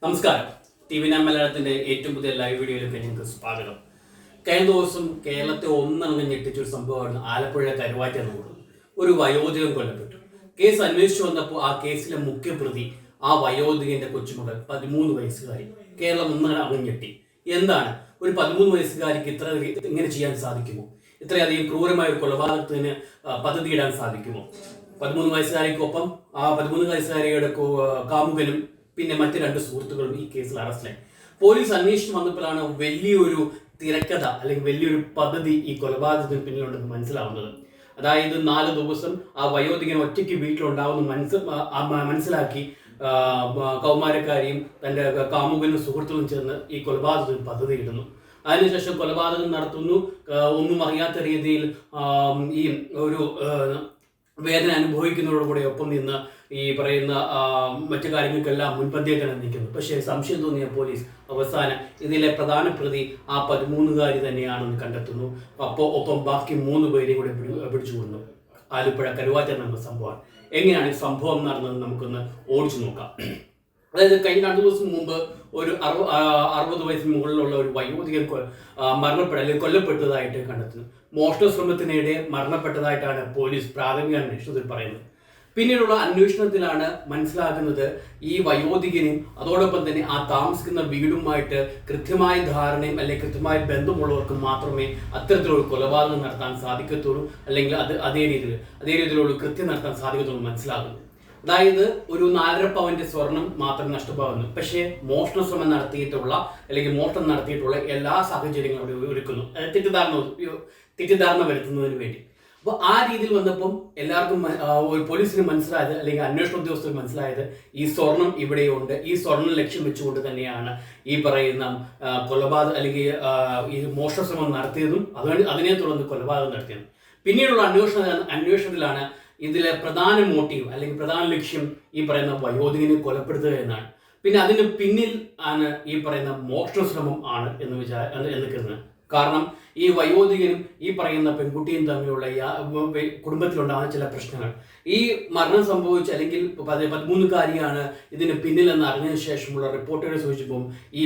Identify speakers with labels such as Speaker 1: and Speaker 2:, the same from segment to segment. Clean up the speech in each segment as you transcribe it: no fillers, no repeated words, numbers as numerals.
Speaker 1: നമസ്കാരം. TV9 മലയാളത്തിന്റെ ഏറ്റവും പുതിയ ലൈവ് വീഡിയോയിലേക്ക് നിങ്ങൾക്ക് സ്വാഗതം. കഴിഞ്ഞ ദിവസം കേരളത്തെ ഒന്നടങ്കം ഞെട്ടിച്ചൊരു സംഭവമാണ് ആലപ്പുഴ കരുവാറ്റ എന്നുള്ളത്. ഒരു വയോധികൻ കൊല്ലപ്പെട്ടു. കേസ് അന്വേഷിച്ചു വന്നപ്പോൾ ആ കേസിലെ മുഖ്യപ്രതി ആ വയോധികന്റെ കൊച്ചുമകൾ 13 വയസ്സുകാരി. കേരളം ഒന്നടങ്കം ഞെട്ടി. എന്താണ് ഒരു 13 വയസ്സുകാരിക്ക് ഇങ്ങനെ ചെയ്യാൻ സാധിക്കുമോ? ഇത്രയധികം ക്രൂരമായ ഒരു കൊലപാതകത്തിന് പദ്ധതിയിടാൻ സാധിക്കുമോ? 13 വയസ്സുകാരിക്കൊപ്പം ആ 13 വയസ്സുകാരിയുടെ കാമുകനും പിന്നെ മറ്റ് 2 സുഹൃത്തുക്കളും ഈ കേസിൽ അറസ്റ്റിലായി. പോലീസ് അന്വേഷണം വന്നപ്പോഴാണ് വലിയൊരു തിരക്കഥ അല്ലെങ്കിൽ വലിയൊരു പദ്ധതി ഈ കൊലപാതകത്തിന് പിന്നിലുണ്ടെന്ന് മനസ്സിലാവുന്നത്. അതായത് 4 ദിവസം ആ വയോധികൻ ഒറ്റയ്ക്ക് വീട്ടിലുണ്ടാവുന്ന മനസ്സിലാക്കി കൗമാരക്കാരിയും തൻ്റെ കാമുകനും സുഹൃത്തുക്കളും ചേർന്ന് ഈ കൊലപാതകത്തിന് പദ്ധതി ഇടുന്നു. അതിനുശേഷം കൊലപാതകം നടത്തുന്നു. ഒന്നും അറിയാത്ത രീതിയിൽ ഈ ഒരു വേദന അനുഭവിക്കുന്നതോടുകൂടെ ഒപ്പം നിന്ന് ഈ പറയുന്ന മറ്റു കാര്യങ്ങൾക്കെല്ലാം മുൻപന്തിയിലാണ് നിൽക്കുന്നത്. പക്ഷേ സംശയം തോന്നിയ പോലീസ് അവസാനം ഇതിലെ പ്രധാന പ്രതി ആ 13കാരി തന്നെയാണെന്ന് കണ്ടെത്തുന്നു. ഒപ്പം ബാക്കി 3 പേരെയും കൂടെ പിടിച്ചുകൊടുന്നു. ആലപ്പുഴ കരുവാറ്റ എന്ന സംഭവമാണ്. എങ്ങനെയാണ് ഈ സംഭവം നടന്നത് നമുക്കൊന്ന് ഓടിച്ചു നോക്കാം. അതായത് കഴിഞ്ഞ 2 ദിവസം മുമ്പ് ഒരു 60 വയസ്സിന് മുകളിലുള്ള ഒരു വയോധികൻ കൊല്ലപ്പെട്ടതായിട്ട് കണ്ടെത്തുന്നു. മോഷണ ശ്രമത്തിനിടെ മരണപ്പെട്ടതായിട്ടാണ് പോലീസ് പ്രാഥമിക അന്വേഷണത്തിൽ പറയുന്നത്. പിന്നീടുള്ള അന്വേഷണത്തിലാണ് മനസ്സിലാക്കുന്നത് ഈ വയോധികനും അതോടൊപ്പം തന്നെ ആ താമസിക്കുന്ന വീടുമായിട്ട് കൃത്യമായ ധാരണയും അല്ലെങ്കിൽ കൃത്യമായ ബന്ധമുള്ളവർക്ക് മാത്രമേ അത്തരത്തിലുള്ള കൊലപാതകം നടത്താൻ സാധിക്കത്തുള്ളൂ, അല്ലെങ്കിൽ അതേ രീതിയിലുള്ള കൃത്യം നടത്താൻ സാധിക്കത്തുള്ളൂ മനസ്സിലാകുന്നു. അതായത് ഒരു 4.5 പവന്റെ സ്വർണം മാത്രം നഷ്ടമാകുന്നു. പക്ഷേ മോഷണ ശ്രമം നടത്തിയിട്ടുള്ള അല്ലെങ്കിൽ മോഷണം നടത്തിയിട്ടുള്ള എല്ലാ സാഹചര്യങ്ങളും അവിടെ ഒരുക്കുന്നു, തെറ്റിദ്ധാരണ വരുത്തുന്നതിന് വേണ്ടി. അപ്പോൾ ആ രീതിയിൽ വന്നപ്പം എല്ലാവർക്കും പോലീസിന് മനസ്സിലായത് അല്ലെങ്കിൽ അന്വേഷണ ഉദ്യോഗസ്ഥർക്ക് മനസ്സിലായത് ഈ സ്വർണം ഇവിടെയുണ്ട്. ഈ സ്വർണം ലക്ഷ്യം വെച്ചുകൊണ്ട് തന്നെയാണ് ഈ പറയുന്ന കൊലപാതകം അല്ലെങ്കിൽ ഈ മോഷണ ശ്രമം നടത്തിയതും അതിനെ തുടർന്ന് കൊലപാതകം നടത്തിയതും. പിന്നീടുള്ള അന്വേഷണത്തിലാണ് ഇതിലെ പ്രധാന മോട്ടീവ് അല്ലെങ്കിൽ പ്രധാന ലക്ഷ്യം ഈ പറയുന്ന വയോധികനെ കൊലപ്പെടുത്തുക എന്നാണ്. പിന്നെ അതിന് പിന്നിൽ ആണ് ഈ പറയുന്ന മോഷണ ശ്രമം ആണ് എന്ന് കരുതുന്നത്. കാരണം ഈ വയോധികനും ഈ പറയുന്ന പെൺകുട്ടിയും തമ്മിലുള്ള കുടുംബത്തിലുണ്ടാകുന്ന ചില പ്രശ്നങ്ങൾ, ഈ മരണം സംഭവിച്ച അല്ലെങ്കിൽ 13കാരിയാണ് ഇതിന് പിന്നിലെന്ന് അറിഞ്ഞതിന് ശേഷമുള്ള റിപ്പോർട്ടുകൾ സൂചിപ്പിക്കും. ഈ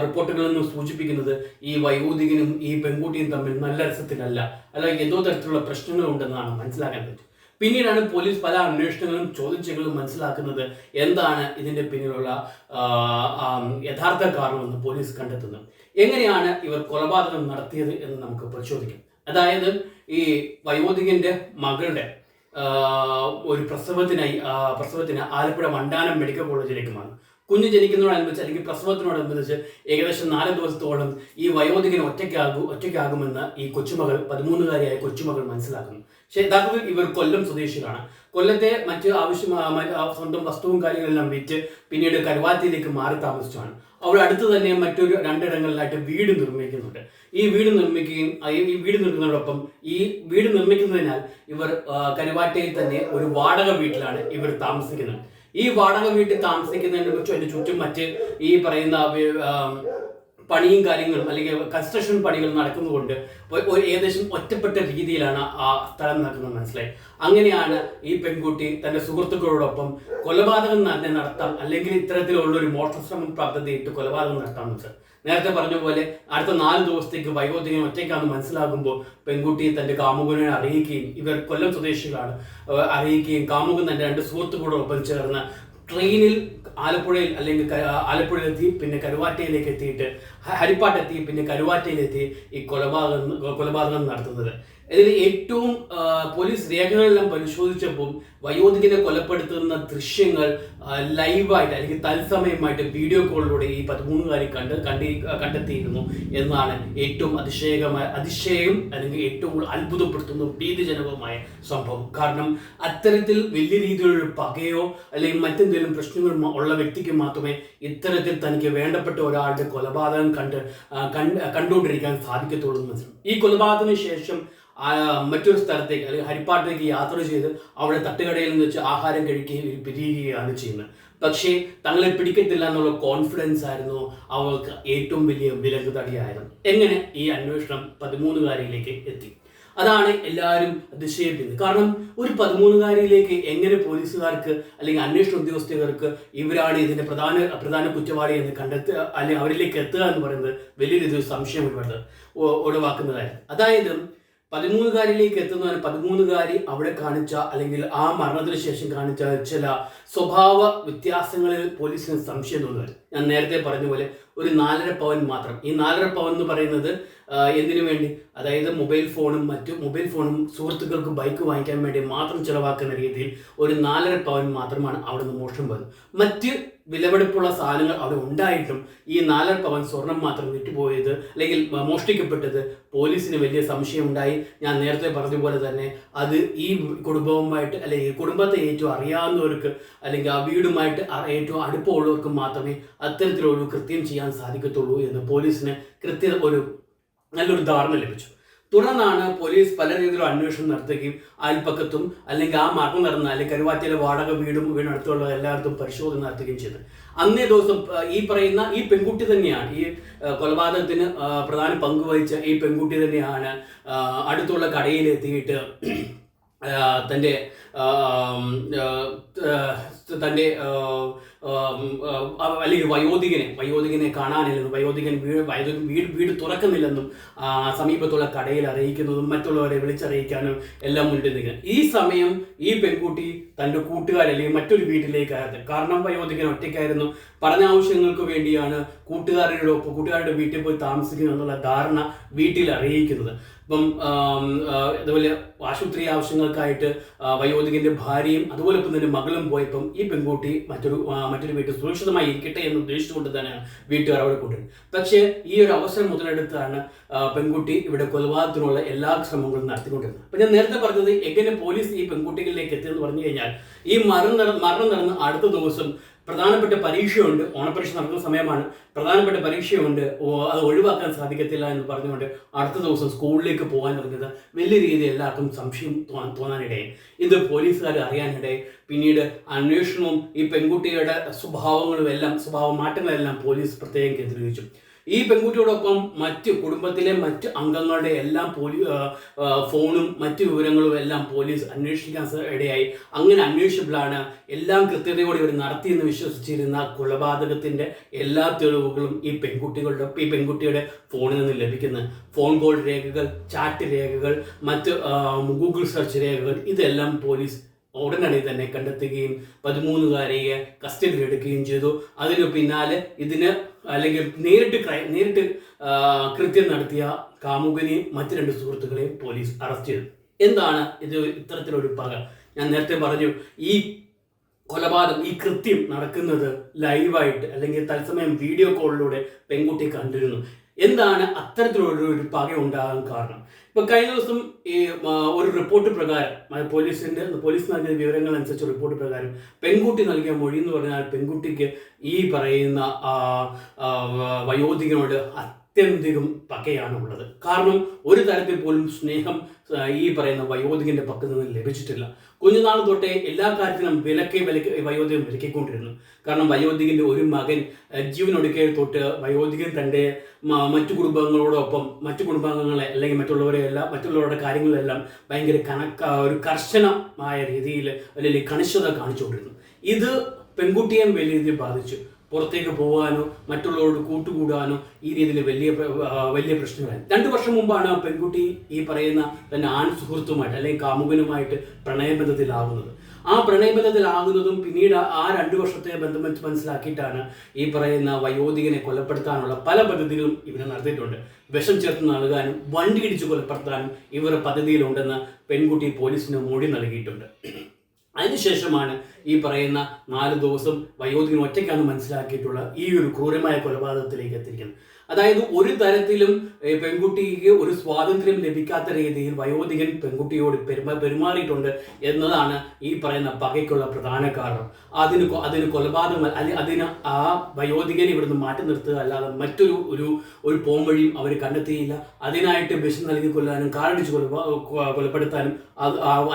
Speaker 1: റിപ്പോർട്ടുകളിൽ നിന്ന് സൂചിപ്പിക്കുന്നത് ഈ വയോധികനും ഈ പെൺകുട്ടിയും തമ്മിൽ നല്ല രസത്തിലല്ല, അല്ലെങ്കിൽ ഏതോ തരത്തിലുള്ള പ്രശ്നങ്ങളുണ്ടെന്നാണ് മനസ്സിലാക്കാൻ പറ്റും. പിന്നീടാണ് പോലീസ് പല അന്വേഷണങ്ങളും ചോദിച്ചെങ്കിലും മനസ്സിലാക്കുന്നത് എന്താണ് ഇതിൻ്റെ പിന്നിലുള്ള യഥാർത്ഥ കാരണമെന്ന് പോലീസ് കണ്ടെത്തുന്നത്. എങ്ങനെയാണ് ഇവർ കൊലപാതകം നടത്തിയത് എന്ന് നമുക്ക് പരിശോധിക്കാം. അതായത് ഈ വയോധികന്റെ മകളുടെ ഒരു പ്രസവത്തിന് ആലപ്പുഴ വണ്ടാനം മെഡിക്കൽ കോളേജിലേക്ക് വന്നു. കുഞ്ഞ് ജനിക്കുന്നതോടനുബന്ധിച്ച് അല്ലെങ്കിൽ പ്രസവത്തിനോടനുബന്ധിച്ച് ഏകദേശം 4 ദിവസത്തോളം ഈ വയോധികൻ ഒറ്റയ്ക്കാകുമെന്ന് ഈ 13കാരിയായ കൊച്ചുമകൾ മനസ്സിലാക്കുന്നു. പക്ഷേ യഥാർത്ഥത്തിൽ ഇവർ കൊല്ലം സ്വദേശികളാണ്. കൊല്ലത്തെ മറ്റ് സ്വന്തം വസ്തുവും കാര്യങ്ങളെല്ലാം വിറ്റ് പിന്നീട് കരുവാറ്റയിലേക്ക് മാറി താമസിച്ചാണ്. അവിടെ അടുത്ത് തന്നെ മറ്റൊരു 2 ഇടങ്ങളിലായിട്ട് വീട് നിർമ്മിക്കുന്നുണ്ട്. ഈ വീട് നിർമ്മിക്കുന്നതോടൊപ്പം ഈ വീട് നിർമ്മിക്കുന്നതിനാൽ ഇവർ കരുവാറ്റയിൽ തന്നെ ഒരു വാടക വീട്ടിലാണ് ഇവർ താമസിക്കുന്നത്. ഈ വാടക വീട്ടിൽ താമസിക്കുന്നതിന് ചുറ്റും മറ്റ് ഈ പറയുന്ന പണിയും കാര്യങ്ങളും അല്ലെങ്കിൽ കൺസ്ട്രക്ഷൻ പണികൾ നടക്കുന്നതുകൊണ്ട് ഏകദേശം ഒറ്റപ്പെട്ട രീതിയിലാണ് ആ സ്ഥലം നടക്കുന്നത് മനസ്സിലായി. അങ്ങനെയാണ് ഈ പെൺകുട്ടി തൻ്റെ സുഹൃത്തുക്കളോടൊപ്പം കൊലപാതകം തന്നെ നടത്താം, അല്ലെങ്കിൽ ഇത്തരത്തിലുള്ളൊരു മോഷണശ്രമം പദ്ധതിയിട്ട് കൊലപാതകം നടത്താമെന്ന് വെച്ചാൽ നേരത്തെ പറഞ്ഞ പോലെ അടുത്ത 4 ദിവസത്തേക്ക് വയോധികൻ ഒറ്റയ്ക്കാണെന്ന് മനസ്സിലാകുമ്പോൾ പെൺകുട്ടി തൻ്റെ കാമുകനെ അറിയിക്കുകയും, ഇവർ കൊല്ലം സ്വദേശികളാണ്, അറിയിക്കുകയും കാമുകൻ തൻ്റെ 2 സുഹൃത്തുക്കളോടൊപ്പം ചേർന്ന് ട്രെയിനിൽ ആലപ്പുഴയിലെത്തി പിന്നെ കരുവാറ്റയിലേക്ക് എത്തിയിട്ട് ഹരിപ്പാട്ടെത്തി പിന്നെ കരുവാറ്റയിലെത്തി ഈ കൊലപാതകം നടത്തുന്നത്. ഇതിൽ ഏറ്റവും പോലീസ് രേഖകളെല്ലാം പരിശോധിച്ചപ്പോൾ വയോധികനെ കൊലപ്പെടുത്തുന്ന ദൃശ്യങ്ങൾ ലൈവായിട്ട് അല്ലെങ്കിൽ തത്സമയമായിട്ട് വീഡിയോ കോളിലൂടെ ഈ 13കാരി കണ്ടെത്തിയിരുന്നു എന്നാണ് ഏറ്റവും അതിശയം അല്ലെങ്കിൽ ഏറ്റവും അത്ഭുതപ്പെടുത്തുന്ന ഭീതിജനകമായ സംഭവം. കാരണം അത്തരത്തിൽ വലിയ രീതിയിലുള്ള പകയോ അല്ലെങ്കിൽ മറ്റെന്തെങ്കിലും പ്രശ്നങ്ങൾ ഉള്ള വ്യക്തിക്ക് മാത്രമേ ഇത്തരത്തിൽ തനിക്ക് വേണ്ടപ്പെട്ട ഒരാളുടെ കൊലപാതകം കണ്ടുകൊണ്ടിരിക്കാൻ സാധിക്കത്തുള്ളൂ എന്ന് മനസ്സിലാവും. ഈ കൊലപാതകത്തിന് ശേഷം മറ്റൊരു സ്ഥലത്തേക്ക് അല്ലെങ്കിൽ ഹരിപ്പാട്ടിലേക്ക് യാത്ര ചെയ്ത് അവിടെ തട്ടുകടയിൽ നിന്ന് വെച്ച് ആഹാരം കഴിക്കുകയും പിരിയുകയാണ് ചെയ്യുന്നത്. പക്ഷേ തങ്ങളെ പിടിക്കത്തില്ല എന്നുള്ള കോൺഫിഡൻസ് ആയിരുന്നു അവർക്ക് ഏറ്റവും വലിയ വിലങ്ങ് തടിയായിരുന്നു. എങ്ങനെ ഈ അന്വേഷണം 13കാരിയിലേക്ക് എത്തി? അതാണ് എല്ലാവരും അതിശയിപ്പിക്കുന്നത്. കാരണം ഒരു 13-കാരിയിലേക്ക് എങ്ങനെ പോലീസുകാർക്ക് അല്ലെങ്കിൽ അന്വേഷണ ഉദ്യോഗസ്ഥർക്ക് ഇവരാണ് ഇതിന്റെ പ്രധാന കുറ്റവാളി എന്ന് കണ്ടെത്തുക അല്ലെങ്കിൽ അവരിലേക്ക് എത്തുക എന്ന് പറയുന്നത് വലിയ രീതിയിൽ സംശയം ഒഴിവാക്കുന്നതായിരുന്നു. അതായത് 13-കാരിലേക്ക് എത്തുന്നതിന് 13-കാരി അവിടെ കാണിച്ച അല്ലെങ്കിൽ ആ മരണത്തിന് ശേഷം കാണിച്ച ചില സ്വഭാവ വ്യത്യാസങ്ങളിൽ പോലീസിന് സംശയം തോന്നുന്നത്. ഞാൻ നേരത്തെ പറഞ്ഞ പോലെ ഒരു 4.5 പവൻ മാത്രം. ഈ 4.5 പവൻ എന്ന് പറയുന്നത് എന്തിനു വേണ്ടി? അതായത് മൊബൈൽ ഫോണും സുഹൃത്തുക്കൾക്ക് ബൈക്ക് വാങ്ങിക്കാൻ വേണ്ടി മാത്രം ചിലവാക്കുന്ന രീതിയിൽ ഒരു 4.5 പവൻ മാത്രമാണ് അവിടെ നിന്ന് മോഷണം പോയത്. മറ്റ് വിലപിടിപ്പുള്ള സാധനങ്ങൾ അവിടെ ഉണ്ടായിട്ടും ഈ 4.5 പവൻ സ്വർണം മാത്രം വിറ്റുപോയത് അല്ലെങ്കിൽ മോഷ്ടിക്കപ്പെട്ടത് പോലീസിന് വലിയ സംശയം ഉണ്ടായി. ഞാൻ നേരത്തെ പറഞ്ഞ പോലെ തന്നെ അത് ഈ കുടുംബവുമായിട്ട് അല്ലെങ്കിൽ കുടുംബത്തെ ഏറ്റവും അറിയാവുന്നവർക്ക് അല്ലെങ്കിൽ ആ വീടുമായിട്ട് ഏറ്റവും അടുപ്പമുള്ളവർക്ക് മാത്രമേ അത്തരത്തിലൊരു കൃത്യം ചെയ്യാൻ സാധിക്കത്തുള്ളൂ എന്ന് പോലീസിന് നല്ലൊരു ധാരണ ലഭിച്ചു. തുടർന്നാണ് പോലീസ് പല രീതിയിലും അന്വേഷണം നടത്തുകയും അയൽപ്പക്കത്തും അല്ലെങ്കിൽ ആ മരണം നടന്ന അല്ലെങ്കിൽ കരുവാറ്റയിലെ വാടക വീടിനടുത്തുള്ള എല്ലായിടത്തും പരിശോധന നടത്തുകയും ചെയ്തു. അന്നേ ദിവസം ഈ പെൺകുട്ടി തന്നെയാണ് ഈ കൊലപാതകത്തിന് പ്രധാന പങ്ക് വഹിച്ച ഈ പെൺകുട്ടി തന്നെയാണ് അടുത്തുള്ള കടയിലെത്തിയിട്ട് തൻ്റെ അല്ലെങ്കിൽ വയോധികനെ കാണാനില്ലെന്നും വീട് തുറക്കുന്നില്ലെന്നും സമീപത്തുള്ള കടയിൽ അറിയിക്കുന്നതും മറ്റുള്ളവരെ വിളിച്ചറിയിക്കാനും എല്ലാം മുന്നിട്ട് നിൽക്കുന്നത്. ഈ സമയം ഈ പെൺകുട്ടി തൻ്റെ അല്ലെങ്കിൽ മറ്റൊരു വീട്ടിലേക്കായിരുന്നു. കാരണം വയോധികൻ ഒറ്റയ്ക്കായിരുന്നു. പഠന ആവശ്യങ്ങൾക്ക് വേണ്ടിയാണ് കൂട്ടുകാരുടെ വീട്ടിൽ പോയി താമസിക്കുന്നു എന്നുള്ള ധാരണ വീട്ടിൽ അറിയിക്കുന്നത്. ഇപ്പം അതുപോലെ ആശുപത്രി ആവശ്യങ്ങൾക്കായിട്ട് വയോധികന്റെ ഭാര്യയും അതുപോലെ തന്നെ മകളും പോയപ്പം ഈ പെൺകുട്ടി മറ്റൊരു വീട്ടിൽ സുരക്ഷിതമായി ഇരിക്കട്ടെ എന്ന് ഉദ്ദേശിച്ചുകൊണ്ട് തന്നെയാണ് വീട്ടുകാർ അവിടെ കൊണ്ടുവരുന്നത്. പക്ഷേ ഈ ഒരു അവസരം മുതലെടുത്താണ് പെൺകുട്ടി ഇവിടെ കൊലപാതകത്തിനുള്ള എല്ലാ ശ്രമങ്ങളും നടത്തിക്കൊണ്ടിരുന്നത്. അപ്പം ഞാൻ നേരത്തെ പറഞ്ഞത് എങ്ങനെ പോലീസ് ഈ പെൺകുട്ടികളിലേക്ക് എത്തിയെന്ന് പറഞ്ഞു കഴിഞ്ഞാൽ ഈ മരണം നടന്ന് അടുത്ത ദിവസം പ്രധാനപ്പെട്ട പരീക്ഷയുണ്ട്. ഓണപരീക്ഷ നടക്കുന്ന സമയമാണ്. പ്രധാനപ്പെട്ട പരീക്ഷയുണ്ട്, അത് ഒഴിവാക്കാൻ സാധിക്കത്തില്ല എന്ന് പറഞ്ഞുകൊണ്ട് അടുത്ത ദിവസം സ്കൂളിലേക്ക് പോകാൻ തുടങ്ങിയത് വലിയ രീതിയിൽ എല്ലാവർക്കും സംശയം തോന്നാനിടയായി. ഇത് പോലീസുകാർ അറിയാനിടയായി. പിന്നീട് അന്വേഷണവും ഈ പെൺകുട്ടിയുടെ സ്വഭാവ മാറ്റങ്ങളെല്ലാം പോലീസ് പ്രത്യേകം കേന്ദ്രീകരിച്ചു. ഈ പെൺകുട്ടിയോടൊപ്പം കുടുംബത്തിലെ മറ്റ് അംഗങ്ങളുടെ എല്ലാം ഫോണും മറ്റു വിവരങ്ങളും എല്ലാം പോലീസ് അന്വേഷിക്കാൻ ഇടയായി. അങ്ങനെ അന്വേഷിച്ചപ്പോഴാണ് എല്ലാം കൃത്യതയോടെ ഇവർ നടത്തിയെന്ന് വിശ്വസിച്ചിരുന്ന കൊലപാതകത്തിന്റെ എല്ലാ തെളിവുകളും ഈ പെൺകുട്ടിയുടെ ഫോണിൽ നിന്ന് ലഭിക്കുന്നത്. ഫോൺ കോൾ രേഖകൾ, ചാറ്റ് രേഖകൾ, മറ്റ് ഗൂഗിൾ സെർച്ച് രേഖകൾ ഇതെല്ലാം പോലീസ് ഉടനടി തന്നെ കണ്ടെത്തുകയും 13-കാരിയെ കസ്റ്റഡിയിൽ എടുക്കുകയും ചെയ്തു. അതിനു പിന്നാലെ അല്ലെങ്കിൽ നേരിട്ട് കൃത്യം നടത്തിയ കാമുകനെയും മറ്റു 2 സുഹൃത്തുക്കളെയും പോലീസ് അറസ്റ്റ് ചെയ്തു. എന്താണ് ഇത് ഇത്തരത്തിലൊരു പക? ഞാൻ നേരത്തെ പറഞ്ഞു, ഈ കൊലപാതകം, ഈ കൃത്യം നടക്കുന്നത് ലൈവായിട്ട് അല്ലെങ്കിൽ തത്സമയം വീഡിയോ കോളിലൂടെ പെൺകുട്ടി കണ്ടിരുന്നു. എന്താണ് അത്തരത്തിലുള്ള പക ഉണ്ടാകാൻ കാരണം? ഇപ്പൊ കഴിഞ്ഞ ദിവസം ഈ ഒരു റിപ്പോർട്ട് പ്രകാരം പോലീസ് നൽകിയ വിവരങ്ങൾ അനുസരിച്ച് റിപ്പോർട്ട് പ്രകാരം പെൺകുട്ടി നൽകിയ മൊഴി എന്ന് പറഞ്ഞാൽ പെൺകുട്ടിക്ക് ഈ പറയുന്ന വയോധികനോട് അത്യന്തികം പകയാണ് ഉള്ളത്. കാരണം ഒരു തരത്തിൽ പോലും സ്നേഹം ഈ പറയുന്ന വയോധികന്റെ പക്കൽ നിന്ന് ലഭിച്ചിട്ടില്ല. കുഞ്ഞുനാൾ തൊട്ടേ എല്ലാ കാര്യത്തിനും വയോധികൻ വിലക്കിക്കൊണ്ടിരുന്നു. കാരണം വയോധികന്റെ ഒരു മകൻ ജീവനൊടുക്കെ തൊട്ട് വയോധികൻ തൻ്റെ മറ്റു കുടുംബാംഗങ്ങളെ അല്ലെങ്കിൽ മറ്റുള്ളവരുടെ കാര്യങ്ങളെല്ലാം ഭയങ്കര ഒരു കർശനമായ രീതിയിൽ അല്ലെങ്കിൽ കണിശത കാണിച്ചുകൊണ്ടിരുന്നു. ഇത് പെൺകുട്ടിയെ വലിയ രീതിയിൽ ബാധിച്ചു. പുറത്തേക്ക് പോകാനോ മറ്റുള്ളവരോട് കൂട്ടുകൂടാനോ ഈ രീതിയിൽ വലിയ പ്രശ്നങ്ങളായി. 2 വർഷം മുമ്പാണ് പെൺകുട്ടി ഈ പറയുന്ന തന്നെ ആൺ സുഹൃത്തുമായിട്ട് അല്ലെങ്കിൽ കാമുകനുമായിട്ട് പ്രണയബന്ധത്തിലാകുന്നത്. ആ പ്രണയബന്ധത്തിലാകുന്നതും പിന്നീട് ആ 2 വർഷത്തെ ബന്ധം മനസ്സിലാക്കിയിട്ടാണ് ഈ പറയുന്ന വയോധികനെ കൊലപ്പെടുത്താനുള്ള പല പദ്ധതികളും ഇവർ നടത്തിയിട്ടുണ്ട്. വിഷം ചേർത്ത് നൽകാനും വണ്ടി ഇടിച്ച് കൊലപ്പെടുത്താനും ഇവർ പദ്ധതിയിലുണ്ടെന്ന് പെൺകുട്ടി പോലീസിന് മൊഴി നൽകിയിട്ടുണ്ട്. അതിനുശേഷമാണ് ഈ പറയുന്ന 4 ദിവസം വയോധികൻ ഒറ്റയ്ക്കാണ് മനസ്സിലാക്കിയിട്ടുള്ള ഈ ഒരു ക്രൂരമായ കൊലപാതകത്തിലേക്ക് എത്തിയിരിക്കുന്നത്. അതായത് ഒരു തരത്തിലും പെൺകുട്ടിക്ക് ഒരു സ്വാതന്ത്ര്യം ലഭിക്കാത്ത രീതിയിൽ വയോധികൻ പെൺകുട്ടിയോട് പെരുമാറിയിട്ടുണ്ട് എന്നതാണ് ഈ പറയുന്ന പകയ്ക്കുള്ള പ്രധാന കാരണം. അതിന് കൊലപാതകം അതിന് ആ വയോധികനെ ഇവിടുന്ന് മാറ്റി നിർത്തുക അല്ലാതെ മറ്റൊരു പോംവഴിയും അവർ കണ്ടെത്തിയില്ല. അതിനായിട്ട് വിഷം നൽകി കൊല്ലാനും കാറടിച്ച് കൊലപ്പെടുത്താനും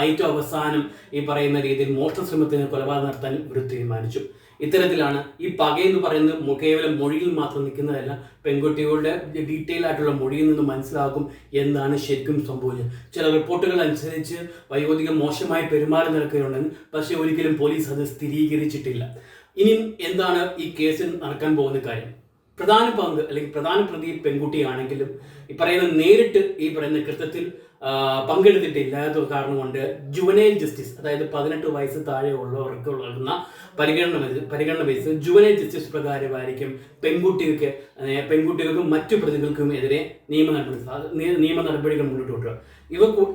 Speaker 1: ഏറ്റവും അവസാനം ഈ പറയുന്ന രീതിയിൽ മോഷണ ശ്രമത്തിന് കൊലപാതകം നടത്താനും ഇവർ തീരുമാനിച്ചു. ഇത്തരത്തിലാണ് ഈ പകയെന്ന് പറയുന്നത് കേവലം മൊഴിയിൽ മാത്രം നിൽക്കുന്നതല്ല, പെൺകുട്ടികളുടെ ഡീറ്റെയിൽ ആയിട്ടുള്ള മൊഴിയിൽ നിന്ന് മനസ്സിലാക്കും എന്താണ് ശരിക്കും സംഭവിച്ചത്. ചില റിപ്പോർട്ടുകൾ അനുസരിച്ച് വയോധിക മോശമായി പെരുമാറി നടക്കുകയുണ്ടെന്ന്, പക്ഷേ ഒരിക്കലും പോലീസ് അത് സ്ഥിരീകരിച്ചിട്ടില്ല. ഇനിയും എന്താണ് ഈ കേസിൽ നടക്കാൻ പോകുന്ന കാര്യം? പ്രധാന പങ്ക് അല്ലെങ്കിൽ പ്രധാന പ്രതി പെൺകുട്ടിയാണെങ്കിലും ഈ പറയുന്ന നേരിട്ട് ഈ പറയുന്ന കൃത്യത്തിൽ പങ്കെടുത്തിട്ടില്ലാത്ത കാരണം കൊണ്ട് ജുവനൈൽ ജസ്റ്റിസ്, അതായത് 18 വയസ്സ് താഴെ ഉള്ളവർക്ക് നൽകുന്ന പരിഗണന ബേസ് ജുവനൈൽ ജസ്റ്റിസ് പ്രകാരമായിരിക്കും പെൺകുട്ടികൾക്കും മറ്റു പ്രതികൾക്കും എതിരെ നിയമ നടപടികൾ മുന്നോട്ട് കൊണ്ടുവരിക.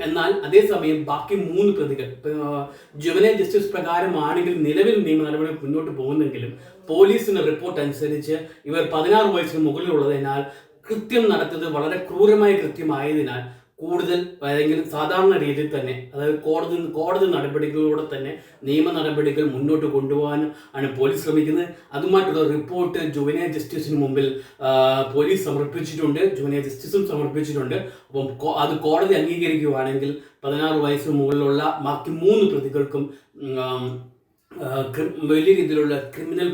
Speaker 1: എന്നാൽ അതേസമയം ബാക്കി 3 പ്രതികൾ ജുവനൈൽ ജസ്റ്റിസ് പ്രകാരമാണെങ്കിൽ നിലവിൽ നിയമ നടപടികൾ മുന്നോട്ട് പോകുന്നെങ്കിലും പോലീസിന്റെ റിപ്പോർട്ട് അനുസരിച്ച് ഇവർ 16 വയസ്സിന് മുകളിലുള്ളതിനാൽ കൃത്യം നടത്തുന്നത് വളരെ ക്രൂരമായ കൃത്യമായതിനാൽ കൂടുതൽ അല്ലെങ്കിൽ സാധാരണ രീതിയിൽ തന്നെ, അതായത് കോടതി നടപടികളിലൂടെ തന്നെ നിയമ നടപടികൾ മുന്നോട്ട് കൊണ്ടുപോകാൻ ആണ് പോലീസ് ശ്രമിക്കുന്നത്. അതുമായിട്ടുള്ള റിപ്പോർട്ട് ജുവനൈൽ ജസ്റ്റിസിന് മുമ്പിൽ പോലീസ് ജുവനൈൽ ജസ്റ്റിസും സമർപ്പിച്ചിട്ടുണ്ട്. അപ്പം അത് കോടതി അംഗീകരിക്കുകയാണെങ്കിൽ 16 വയസ്സിന് മുകളിലുള്ള ബാക്കി 3 പ്രതികൾക്കും വലിയ രീതിയിലുള്ള ക്രിമിനൽ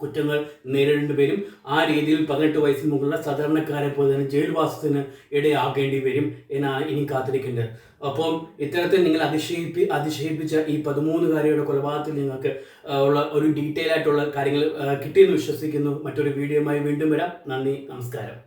Speaker 1: കുറ്റങ്ങൾ നേരിടേണ്ടി വരും. ആ രീതിയിൽ 18 വയസ്സിന് മുകളിലുള്ള സാധാരണക്കാരെ പോലെ തന്നെ ജയിൽവാസത്തിന് ഇടയാകേണ്ടി വരും എന്നാണ് ഇനി കാത്തിരിക്കേണ്ടത്. അപ്പം ഇത്തരത്തിൽ നിങ്ങൾ അതിശയിപ്പിച്ച ഈ 13-കാരിയുടെ കൊലപാതകത്തിൽ നിങ്ങൾക്ക് ഉള്ള ഒരു ഡീറ്റെയിൽ ആയിട്ടുള്ള കാര്യങ്ങൾ കിട്ടിയെന്ന് വിശ്വസിക്കുന്നു. മറ്റൊരു വീഡിയോയുമായി വീണ്ടും വരാം. നന്ദി, നമസ്കാരം.